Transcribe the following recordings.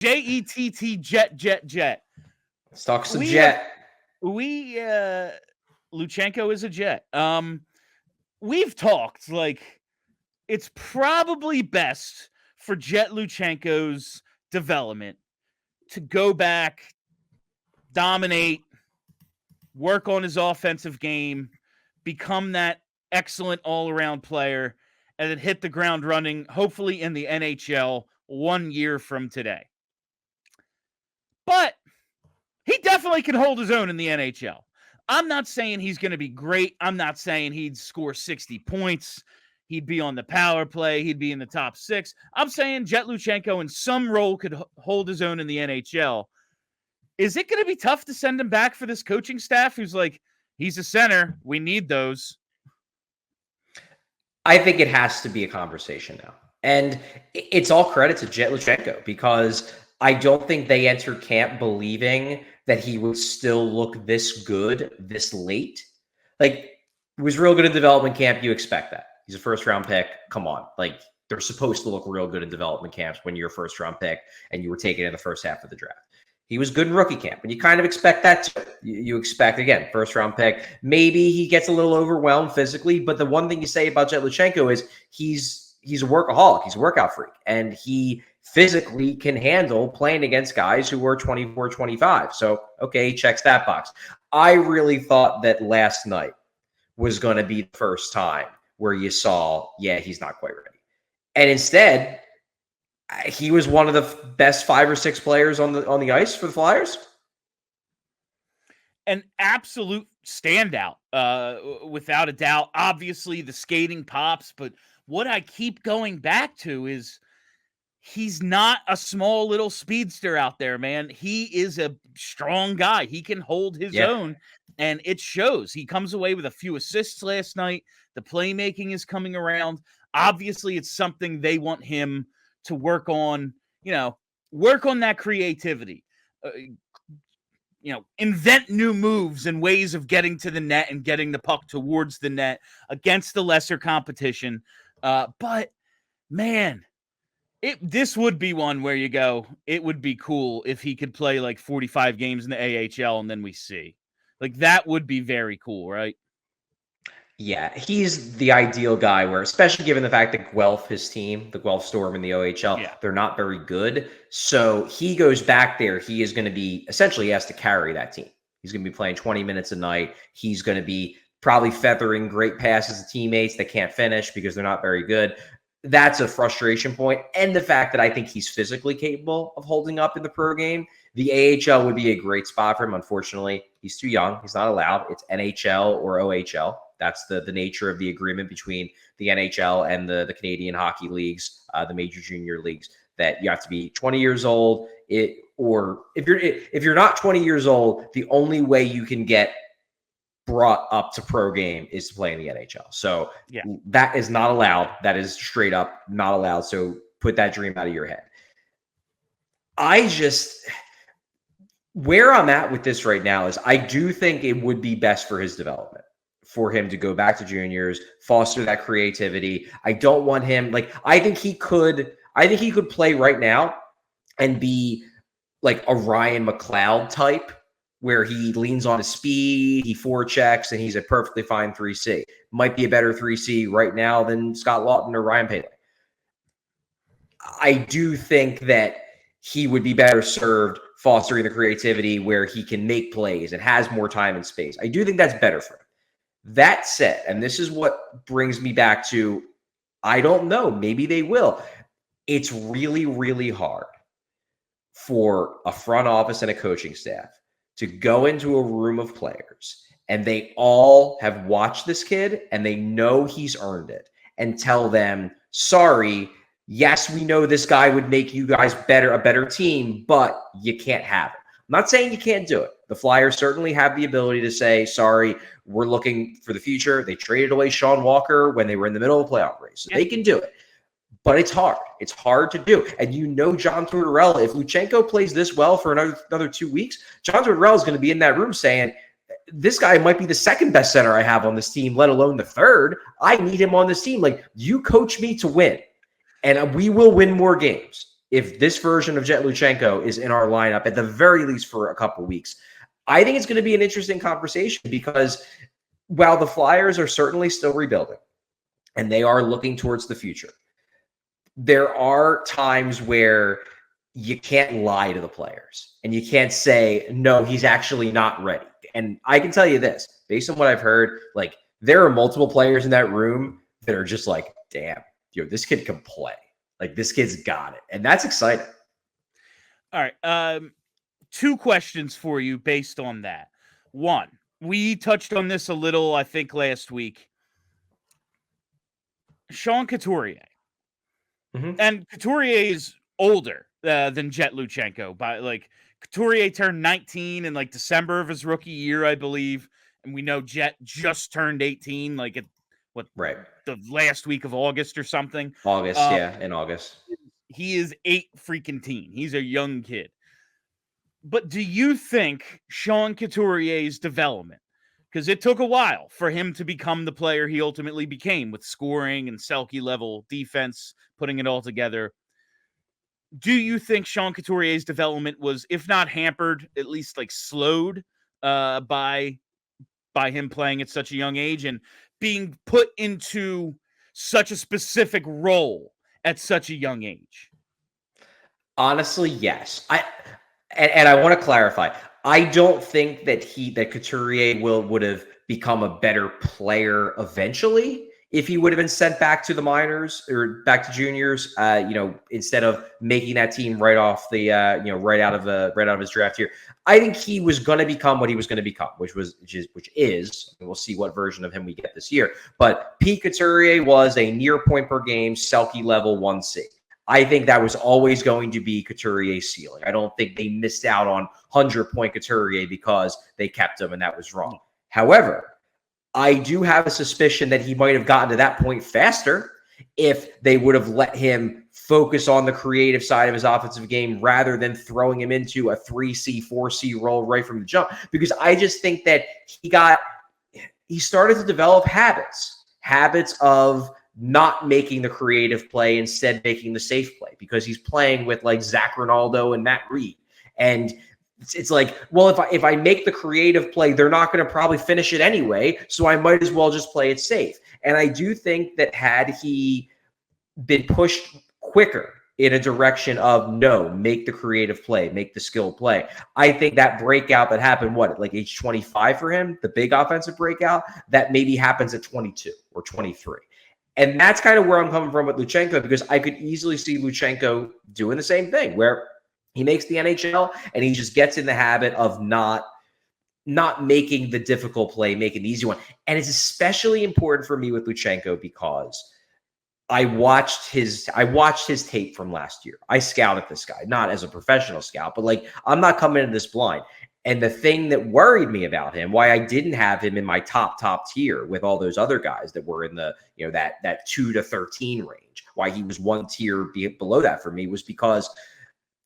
Jett, Jet. Let's talk some Jet. Luchanko is a Jet. We've talked, like, it's probably best for Jett Luchanko's development to go back, dominate, work on his offensive game, become that excellent all-around player, and then hit the ground running, hopefully in the NHL 1 year from today. But he definitely can hold his own in the NHL. I'm not saying he's going to be great. I'm not saying he'd score 60 points. He'd be on the power play. He'd be in the top 6. I'm saying Jett Luchanko in some role could hold his own in the NHL. Is it going to be tough to send him back for this coaching staff who's like, he's a center, we need those? I think it has to be a conversation now. And it's all credit to Jett Luchanko, because I don't think they entered camp believing that he would still look this good this late. Like, he was real good in development camp. You expect that. He's a first-round pick. Come on. Like, they're supposed to look real good in development camps when you're a first-round pick and you were taken in the first half of the draft. He was good in rookie camp, and you kind of expect that too. You expect, again, first-round pick. Maybe he gets a little overwhelmed physically, but the one thing you say about Jett Luchanko is he's a workaholic. He's a workout freak, and he physically can handle playing against guys who were 24, 25. So, okay, he checks that box. I really thought that last night was going to be the first time where you saw, yeah, he's not quite ready. And instead, he was one of the best 5 or 6 players on the ice for the Flyers. An absolute standout, without a doubt. Obviously, the skating pops, but what I keep going back to is he's not a small little speedster out there, man. He is a strong guy. He can hold his own, and it shows. He comes away with a few assists last night. The playmaking is coming around. Obviously, it's something they want him to work on, work on that creativity, invent new moves and ways of getting to the net and getting the puck towards the net against the lesser competition. But man, this would be one where you go, it would be cool if he could play like 45 games in the AHL and then we see. Like, that would be very cool, right? Yeah, he's the ideal guy where, especially given the fact that Guelph, his team, the Guelph Storm in the OHL, they're not very good. So he goes back there. He is going to be essentially asked to carry that team. He's going to be playing 20 minutes a night. He's going to be probably feathering great passes to teammates that can't finish because they're not very good. That's a frustration point. And the fact that I think he's physically capable of holding up in the pro game. The AHL would be a great spot for him. Unfortunately, he's too young. He's not allowed. It's NHL or OHL. That's the nature of the agreement between the NHL and the Canadian hockey leagues, the major junior leagues, that you have to be 20 years old. Or if you're not 20 years old, the only way you can get brought up to pro game is to play in the NHL. So that is not allowed. That is straight up not allowed. So put that dream out of your head. Where I'm at with this right now is I do think it would be best for his development for him to go back to juniors, foster that creativity. I don't want him, I think he could play right now and be like a Ryan McLeod type, where he leans on his speed, he forechecks, and he's a perfectly fine 3C. Might be a better 3C right now than Scott Lawton or Ryan Paley. I do think that he would be better served fostering the creativity where he can make plays and has more time and space. I do think that's better for him. That said, and this is what brings me back to, I don't know, maybe they will. It's really, really hard for a front office and a coaching staff to go into a room of players and they all have watched this kid and they know he's earned it, and tell them, sorry, yes, we know this guy would make you guys a better team, but you can't have it. I'm not saying you can't do it. The Flyers certainly have the ability to say, sorry, we're looking for the future. They traded away Sean Walker when they were in the middle of a playoff race. So they can do it. But it's hard. It's hard to do. And John Tortorella, if Luchanko plays this well for another 2 weeks, John Tortorella is going to be in that room saying, this guy might be the second best center I have on this team, let alone the third. I need him on this team. Like, you coach me to win, and we will win more games. if this version of Jett Luchanko is in our lineup at the very least for a couple weeks, I think it's going to be an interesting conversation because while the Flyers are certainly still rebuilding and they are looking towards the future, there are times where you can't lie to the players and you can't say, no, he's actually not ready. And I can tell you this, based on what I've heard, like there are multiple players in that room that are just like, damn, this kid can play. Like this kid's got it. And that's exciting. All right. Two questions for you based on that. One, we touched on this a little, I think, last week. Sean Couturier. Mm-hmm. And Couturier is older than Jett Luchanko. Couturier turned 19 in December of his rookie year, I believe. And we know Jett just turned 18, the last week of August or something. In August. He is 18. He's a young kid. But do you think Sean Couturier's development, because it took a while for him to become the player he ultimately became with scoring and Selke level defense, putting it all together, do you think Sean Couturier's development was, if not hampered, at least slowed by him playing at such a young age and being put into such a specific role at such a young age? Honestly, yes. And I want to clarify. I don't think that Couturier would have become a better player eventually if he would have been sent back to the minors or back to juniors. Instead of making that team right off the right out of his draft year. I think he was going to become what he was going to become, which is we'll see what version of him we get this year. But Pete Couturier was a near point per game Selke level 1C. I think that was always going to be Couturier's ceiling. I don't think they missed out on 100-point Couturier because they kept him and that was wrong. However, I do have a suspicion that he might have gotten to that point faster if they would have let him focus on the creative side of his offensive game rather than throwing him into a 3C, 4C role right from the jump. Because I just think that he started to develop habits of not making the creative play, instead making the safe play, because he's playing with Zach Rinaldo and Matt Reed. And it's if I make the creative play, they're not going to probably finish it anyway. So I might as well just play it safe. And I do think that had he been pushed quicker in a direction of make the creative play, make the skill play, I think that breakout that happened, at age 25 for him, the big offensive breakout, that maybe happens at 22 or 23. And that's kind of where I'm coming from with Luchanko, because I could easily see Luchanko doing the same thing where he makes the NHL and he just gets in the habit of not making the difficult play, making the easy one. And it's especially important for me with Luchanko because I watched his tape from last year. I scouted this guy, not as a professional scout, but I'm not coming into this blind. And the thing that worried me about him, why I didn't have him in my top tier with all those other guys that were in the, that 2 to 13 range, why he was one tier below that for me, was because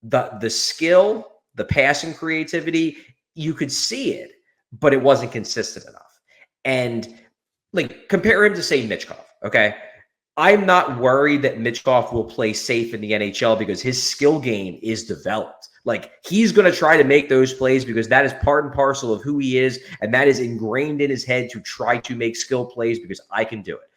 the skill, the passing creativity, you could see it, but it wasn't consistent enough. And compare him to, say, Michkov, okay? I'm not worried that Michkov will play safe in the NHL because his skill game is developed. He's going to try to make those plays because that is part and parcel of who he is, and that is ingrained in his head to try to make skill plays because I can do it.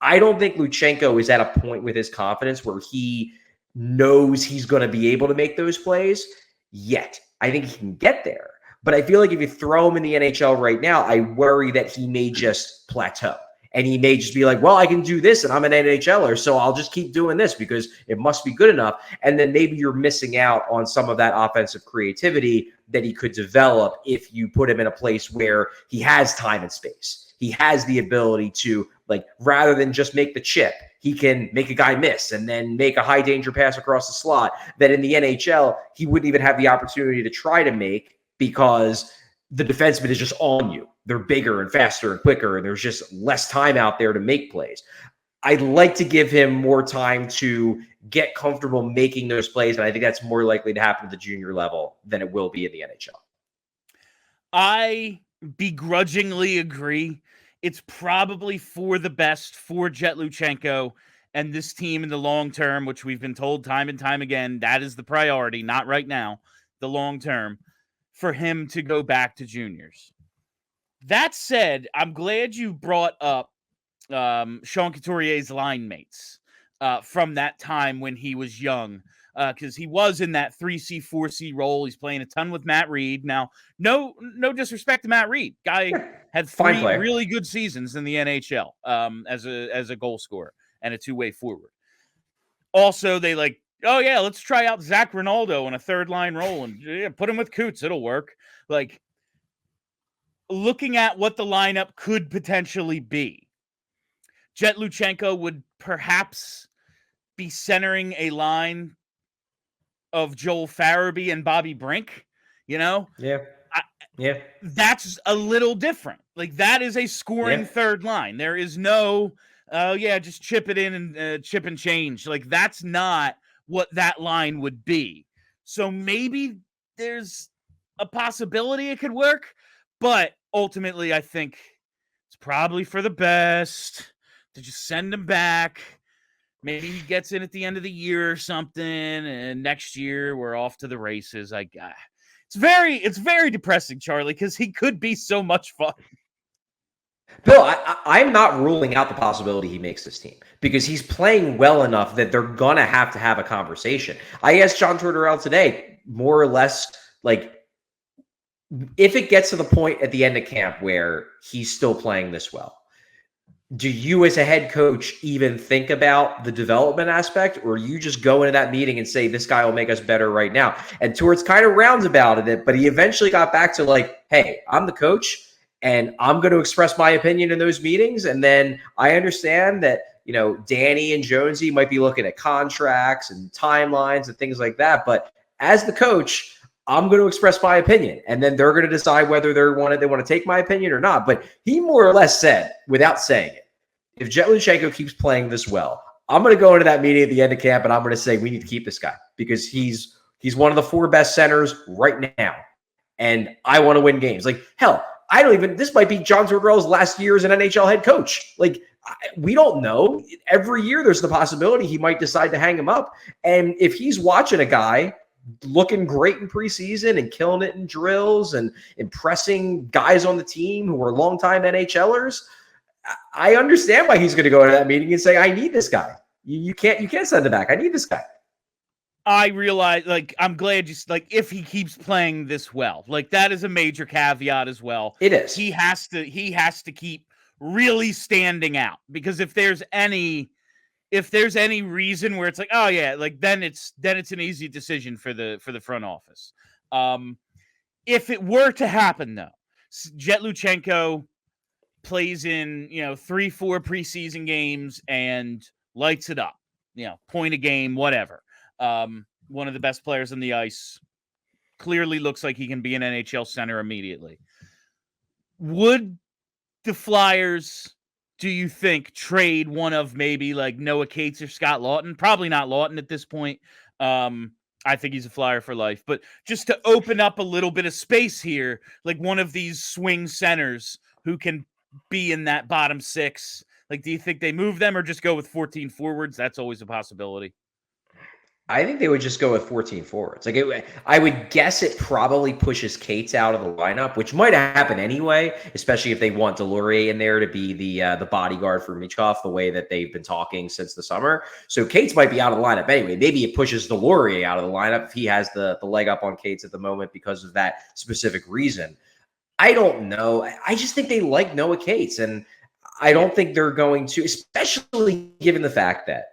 I don't think Luchanko is at a point with his confidence where he knows he's going to be able to make those plays yet. I think he can get there, but I feel like if you throw him in the NHL right now, I worry that he may just plateau. And he may just be well, I can do this and I'm an NHLer, so I'll just keep doing this because it must be good enough. And then maybe you're missing out on some of that offensive creativity that he could develop if you put him in a place where he has time and space. He has the ability to, rather than just make the chip, he can make a guy miss and then make a high danger pass across the slot that in the NHL, he wouldn't even have the opportunity to try to make because the defenseman is just on you. They're bigger and faster and quicker, and there's just less time out there to make plays. I'd like to give him more time to get comfortable making those plays, and I think that's more likely to happen at the junior level than it will be in the NHL. I begrudgingly agree. It's probably for the best for Jett Luchanko and this team in the long term, which we've been told time and time again, that is the priority, not right now, the long term, for him to go back to juniors. That said, I'm glad you brought up Sean Couturier's line mates from that time when he was young, because he was in that 3C, 4C role. He's playing a ton with Matt Reed. Now, no disrespect to Matt Reed. Guy had 3 really good seasons in the NHL as a goal scorer and a two-way forward. Also, they oh yeah, let's try out Zach Rinaldo in a third line role and put him with Coots. It'll work. Looking at what the lineup could potentially be, Jett Luchanko would perhaps be centering a line of Joel Farabee and Bobby Brink, Yeah. That's a little different. That is a scoring third line. There is no, just chip it in and chip and change. That's not what that line would be. So maybe there's a possibility it could work, but ultimately I think it's probably for the best to just send him back. Maybe he gets in at the end of the year or something, and next year we're off to the races. It's very depressing, Charlie, because he could be so much fun. Bill, I'm not ruling out the possibility he makes this team because he's playing well enough that they're going to have a conversation. I asked John Tortorella today, more or less, if it gets to the point at the end of camp where he's still playing this well, do you as a head coach even think about the development aspect, or you just go into that meeting and say, this guy will make us better right now? And Torts kind of rounds about it, but he eventually got back to hey, I'm the coach and I'm going to express my opinion in those meetings. And then I understand that, Danny and Jonesy might be looking at contracts and timelines and things like that. But as the coach, I'm going to express my opinion, and then they're going to decide whether they want to take my opinion or not. But he more or less said, without saying it, if Jett Luchanko keeps playing this well, I'm going to go into that meeting at the end of camp and I'm going to say we need to keep this guy because he's one of the 4 best centers right now, and I want to win games. Hell, this might be John Tortorella's last year as an NHL head coach. We don't know. Every year there's the possibility he might decide to hang him up, and if he's watching a guy looking great in preseason and killing it in drills and impressing guys on the team who are longtime NHLers, I understand why he's going to go to that meeting and say, I need this guy. You can't send him back. I need this guy. I realize, I'm glad you, if he keeps playing this well, that is a major caveat as well. It is. He has to keep really standing out, because if there's any reason where it's then it's an easy decision for the front office. If it were to happen though, Jett Luchanko plays in 3-4 preseason games and lights it up, point a game, whatever. One of the best players on the ice, clearly looks like he can be an NHL center immediately. Would the Flyers, do you think, trade one of maybe Noah Cates or Scott Lawton? Probably not Lawton at this point. I think he's a Flyer for life, but just to open up a little bit of space here, one of these swing centers who can be in that bottom 6. Do you think they move them or just go with 14 forwards? That's always a possibility. I think they would just go with 14 forwards. I would guess it probably pushes Cates out of the lineup, which might happen anyway, especially if they want Delorier in there to be the bodyguard for Michkov, the way that they've been talking since the summer. So Cates might be out of the lineup anyway. Maybe it pushes Delorier out of the lineup if he has the leg up on Cates at the moment because of that specific reason. I don't know. I just think they like Noah Cates, and I don't think they're going to, especially given the fact that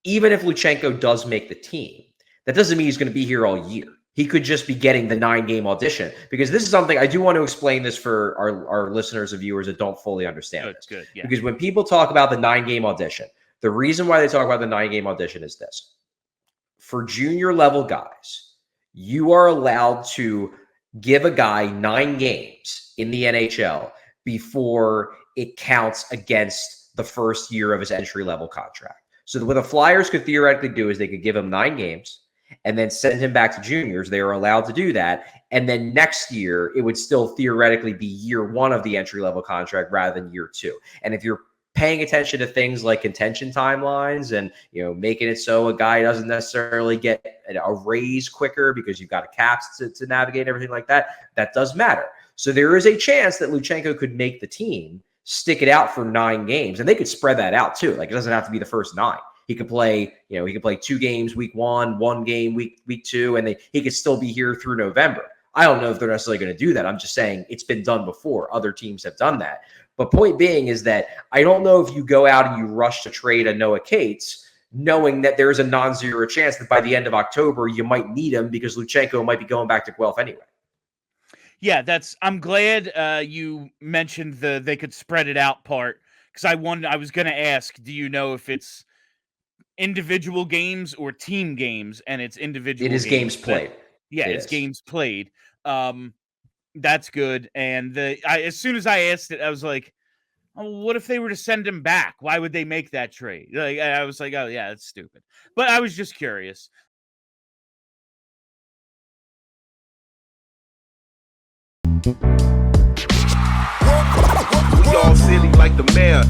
even if Luchanko does make the team, that doesn't mean he's going to be here all year. He could just be getting the 9-game audition, because this is something I do want to explain this for our listeners and viewers that don't fully understand. Good. Yeah. Because when people talk about the 9-game audition, the reason why they talk about the 9-game audition is this. For junior level guys, you are allowed to give a guy 9 games in the NHL before it counts against the first year of his entry level contract. So what the Flyers could theoretically do is they could give him 9 games and then send him back to juniors. They are allowed to do that. And then next year, it would still theoretically be year 1 of the entry-level contract rather than year 2. And if you're paying attention to things like contention timelines and, making it so a guy doesn't necessarily get a raise quicker because you've got a caps to navigate, everything like that, that does matter. So there is a chance that Luchanko could make the team, stick it out for 9 games, and they could spread that out too. Like, it doesn't have to be the first 9. He could play, he could play 2 games week 1, 1 game week 2, and he could still be here through November. I don't know if they're necessarily going to do that. I'm just saying it's been done before. Other teams have done that. But point being is that I don't know if you go out and you rush to trade a Noah Cates, knowing that there's a non-zero chance that by the end of October you might need him because Luchanko might be going back to Guelph anyway. Yeah, I'm glad you mentioned they could spread it out part, because I was going to ask, do you know if it's individual games or team games? And it's individual. It is games played. It's games played. That's good. And as soon as I asked it, I was like, oh, what if they were to send him back? Why would they make that trade? Like, I was like, oh yeah, that's stupid. But I was just curious. We all silly like the mayor.